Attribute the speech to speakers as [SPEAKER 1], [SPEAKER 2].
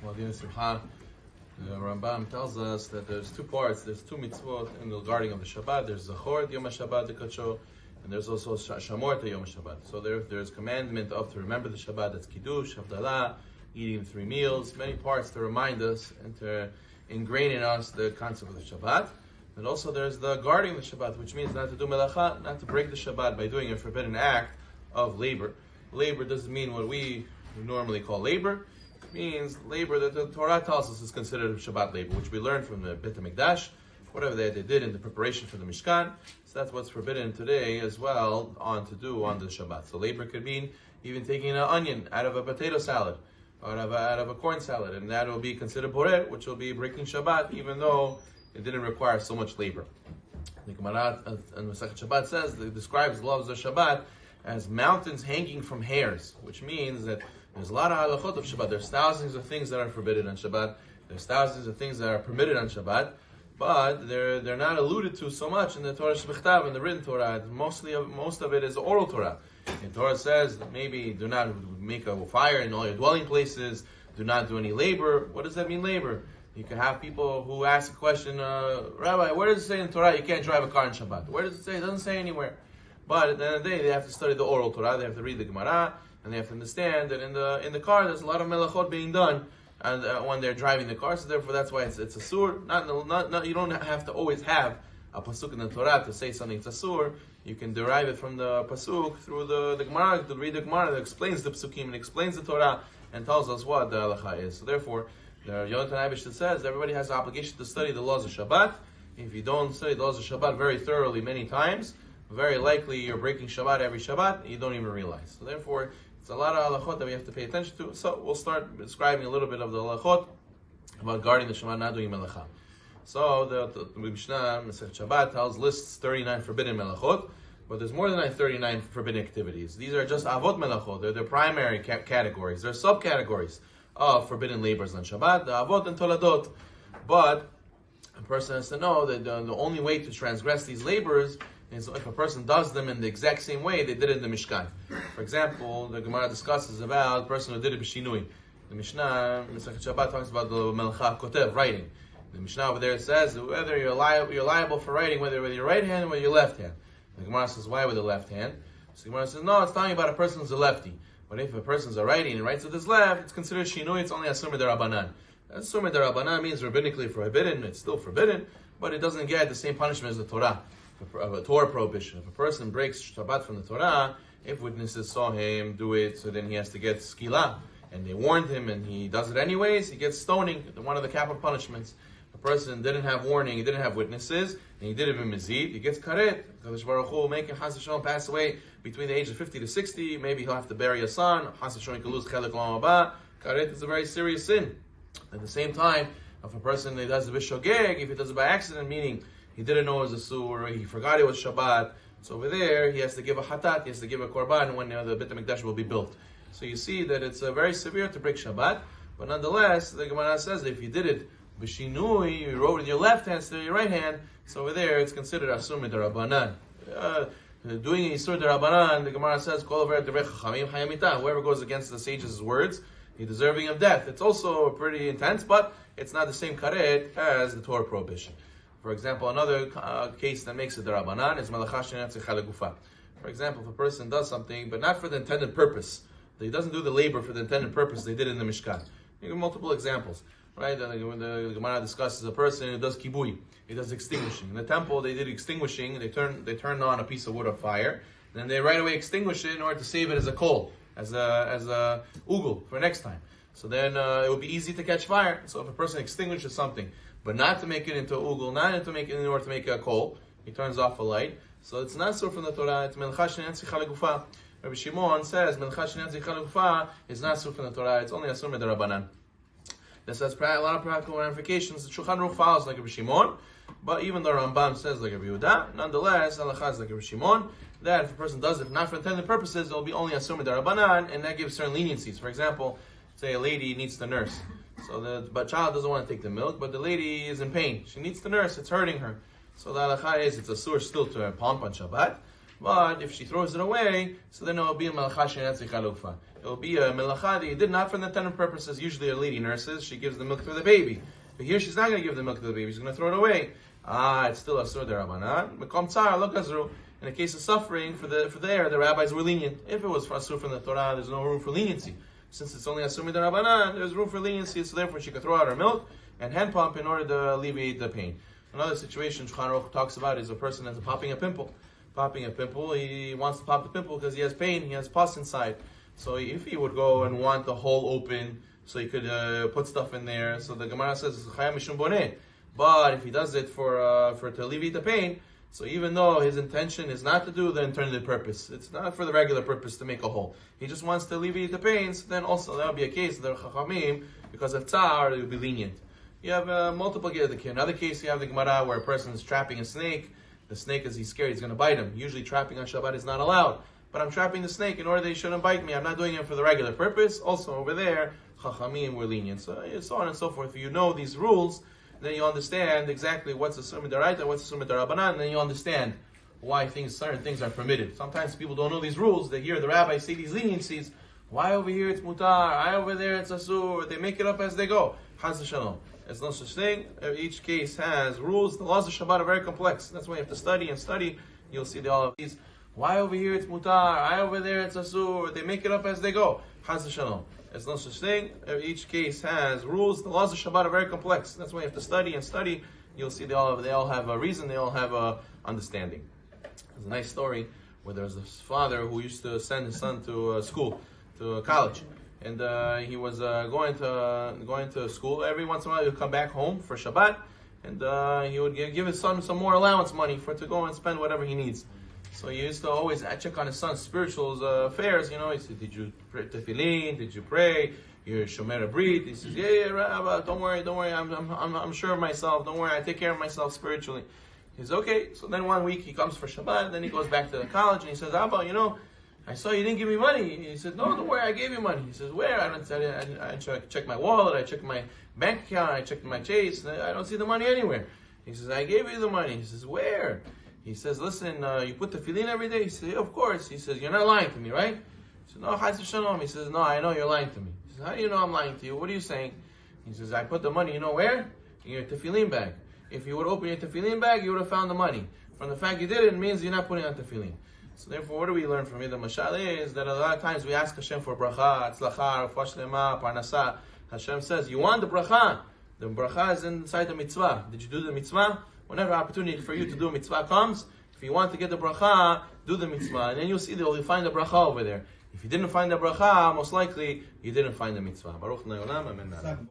[SPEAKER 1] Well, the Rambam tells us that there's two parts. There's two mitzvot in the guarding of the Shabbat. There's Zachor Yom HaShabbat the Kacho, and there's also Shamor Yom HaShabbat. So there's commandment of to remember the Shabbat. That's Kiddush, Havdalah, eating 3 meals, many parts to remind us and to ingrain in us the concept of the Shabbat. And also there's the guarding the Shabbat, which means not to do melacha, not to break the Shabbat by doing a forbidden act of labor. Labor doesn't mean what we normally call labor. It means labor that the Torah tells us is considered Shabbat labor, which we learned from the Beit HaMikdash, whatever they did in the preparation for the Mishkan. So that's what's forbidden today as well to do on the Shabbat. So labor could mean even taking an onion out of a potato salad, or out of a corn salad, and that will be considered borer, which will be breaking Shabbat, even though it didn't require so much labor. The Gemara in Masechet Shabbat says, it describes the laws of Shabbat as mountains hanging from hairs, which means that there's a lot of halachot of Shabbat. There's thousands of things that are forbidden on Shabbat. There's thousands of things that are permitted on Shabbat, but they're not alluded to so much in the Torah Shebechtav, in the written Torah. Most of it is oral Torah. The Torah says that maybe do not make a fire in all your dwelling places, do not do any labor. What does that mean, labor? You can have people who ask a question, Rabbi, where does it say in Torah you can't drive a car on Shabbat? Where does it say? It doesn't say anywhere. But at the end of the day, they have to study the oral Torah, they have to read the Gemara, and they have to understand that in the car there's a lot of melachot being done and when they're driving the car. So therefore, that's why it's a sur. Not you don't have to always have a pasuk in the Torah to say something. It's a sur. You can derive it from the pasuk through the Gemara, to read the Gemara that explains the pasukim and explains the Torah and tells us what the halacha is. So therefore, the Yonatan Abishit says everybody has the obligation to study the laws of Shabbat. If you don't study the laws of Shabbat very thoroughly many times, very likely you're breaking Shabbat every Shabbat and you don't even realize. So therefore, it's a lot of halachot that we have to pay attention to. So we'll start describing a little bit of the halachot about guarding the Shabbat, not doing melacha. So the Mishnah, Masechet Shabbat, lists 39 forbidden melachot, but there's more than 39 forbidden activities. These are just avot melachot. They're the primary categories. They're subcategories of forbidden labors on Shabbat, the avot and toladot. But a person has to know that the only way to transgress these labors is if a person does them in the exact same way they did it in the Mishkan. For example, the Gemara discusses about a person who did it b'shinui. The Mishnah, Masechet Shabbat, talks about the melcha kotev, writing. The Mishnah over there says that whether you're liable for writing, whether with your right hand or with your left hand. The Gemara says, why with the left hand? So the Gemara says, no, it's talking about a person who's a lefty. But if a person's a righty and writes with his left, it's considered shinui, it's only asur midarabanan. Asur midarabanan means rabbinically forbidden, it's still forbidden, but it doesn't get the same punishment as the Torah, of a Torah prohibition. If a person breaks Shabbat from the Torah, if witnesses saw him do it, so then he has to get skila, and they warned him and he does it anyways, he gets stoning, one of the capital punishments. A person didn't have warning, he didn't have witnesses, and he did it in Mizid, he gets karet. Kadosh Baruch Hu will make him Chas V'Shalom pass away between the age of 50 to 60. Maybe he'll have to bury a son. Chas V'Shalom he could lose Chelek L'Olam Haba. Karet is a very serious sin. At the same time, if a person does it b'shogeg, if he does it by accident, meaning he didn't know it was a sur, he forgot it was Shabbat, so over there he has to give a hatat, he has to give a korban when the Beit HaMikdash will be built. So you see that it's very severe to break Shabbat, but nonetheless, the Gemara says that if you did it b'shinui, you wrote with your left hand instead of your right hand, so over there it's considered asur midarabanan. Doing isur derabanan, the Gemara says, whoever goes against the sages' words, he's deserving of death. It's also pretty intense, but it's not the same karet as the Torah prohibition. For example, another case that makes it derabanan is malacha she'eina tzricha legufa. For example, if a person does something, but not for the intended purpose, he doesn't do the labor for the intended purpose they did in the Mishkan. You give multiple examples. Right? The Gemara discusses a person who does kibui. He does extinguishing. In the temple, they did extinguishing. They turned on a piece of wood on fire. Then they right away extinguish it in order to save it as a coal, as a ugel for next time. So then it would be easy to catch fire. So if a person extinguishes something, but not to make it into ugel, not to make it in order to make a coal, he turns off a light. So it's not so from the Torah. It's melcha she'eina tzricha legufa. Rabbi Shimon says melcha she'eina tzricha legufa is not so from the Torah. It's only asur midarabanan. This has a lot of practical ramifications. The Shulchan Aruch follows like Rabbi Shimon, but even the Rambam says like Rabbi Yehuda, nonetheless, halacha is like Rabbi Shimon, that if a person does it not for intended purposes, it will be only asur midarabanan, and that gives certain leniencies. For example, say a lady needs to nurse. So the child doesn't want to take the milk, but the lady is in pain. She needs to nurse, it's hurting her. So the halacha is it's asur still to pump on Shabbat, But if she throws it away, so then it will be a melacha she'eina tzricha lufa. It will be a melacha that you did not for the intended purposes. Usually a lady nurses, she gives the milk to the baby. But here she's not going to give the milk to the baby, she's going to throw it away. It's still asur derabanan. Mekom tzar lo gazru. In a case of suffering for the air, the rabbis were lenient. If it was for asur from the Torah, there's no room for leniency. Since it's only asur derabanan, there's room for leniency, so therefore she could throw out her milk and hand pump in order to alleviate the pain. Another situation Shulchan Aruch talks about is a person that's popping a pimple. Popping a pimple, he wants to pop the pimple because he has pain, he has pus inside. So if he would go and want the hole open, so he could put stuff in there, so the Gemara says it's chayam mishum boneh. But if he does it for to alleviate the pain, so even though his intention is not to do the intended purpose, it's not for the regular purpose to make a hole. He just wants to alleviate the pains. Then also that would be a case the chachamim, because of tzar, it would be lenient. You have multiple cases. Another case, you have the Gemara where a person is trapping a snake. The snake, as he's scared, he's going to bite him. Usually trapping on Shabbat is not allowed. But I'm trapping the snake in order that he shouldn't bite me. I'm not doing it for the regular purpose. Also over there, chachamim were lenient. So on and so forth. If you know these rules, then you understand exactly what's a asur midaraita, what's a asur midarabanan, and then you understand why certain things are permitted. Sometimes people don't know these rules. They hear the rabbis say these leniencies. Why over here it's mutar? Why over there it's asur? They make it up as they go. Chas v'shalom. There's no such thing. Each case has rules. The laws of Shabbat are very complex. That's why you have to study and study. You'll see all of these. Why over here it's mutar? Why over there it's asur? They make it up as they go. Chas v'shalom. There's no such thing. Each case has rules. The laws of Shabbat are very complex. That's why you have to study and study. You'll see they all have a reason. They all have a understanding. There's a nice story where there was this father who used to send his son to school, to college. And he was going to school. Every once in a while, he would come back home for Shabbat, and he would give his son some more allowance money to go and spend whatever he needs. So he used to always check on his son's spiritual affairs. He said, "Did you pray Tefillin? Did you pray? You're Shomer Brit?" He says, "Yeah, Rabbi, don't worry. I'm sure of myself. Don't worry, I take care of myself spiritually." He says, "Okay." So then one week he comes for Shabbat, and then he goes back to the college, and he says, "Abba, I saw you didn't give me money." He said, "No, don't worry, I gave you money." He says, "Where?" I checked my wallet, I checked my bank account, I checked my Chase, I don't see the money anywhere. He says, "I gave you the money." He says, "Where?" He says, "Listen, you put tefillin every day?" He says, "Yeah, of course." He says, "You're not lying to me, right?" He says, "No, chas v'shalom." He says, "No, I know you're lying to me." He says, "How do you know I'm lying to you? What are you saying?" He says, "I put the money, you know where? In your tefillin bag. If you would open your tefillin bag, you would have found the money. From the fact you did it, it means you're not putting on tefillin." So therefore, what do we learn from it? The mashal is that a lot of times we ask Hashem for bracha, atzlacha, refuah shlema, parnasa. Hashem says, "You want the bracha? The bracha is inside the mitzvah. Did you do the mitzvah?" Whenever opportunity for you to do a mitzvah comes, if you want to get the bracha, do the mitzvah, and then you'll see that you'll find the bracha over there. If you didn't find the bracha, most likely you didn't find the mitzvah. Baruch Nayolam, amen.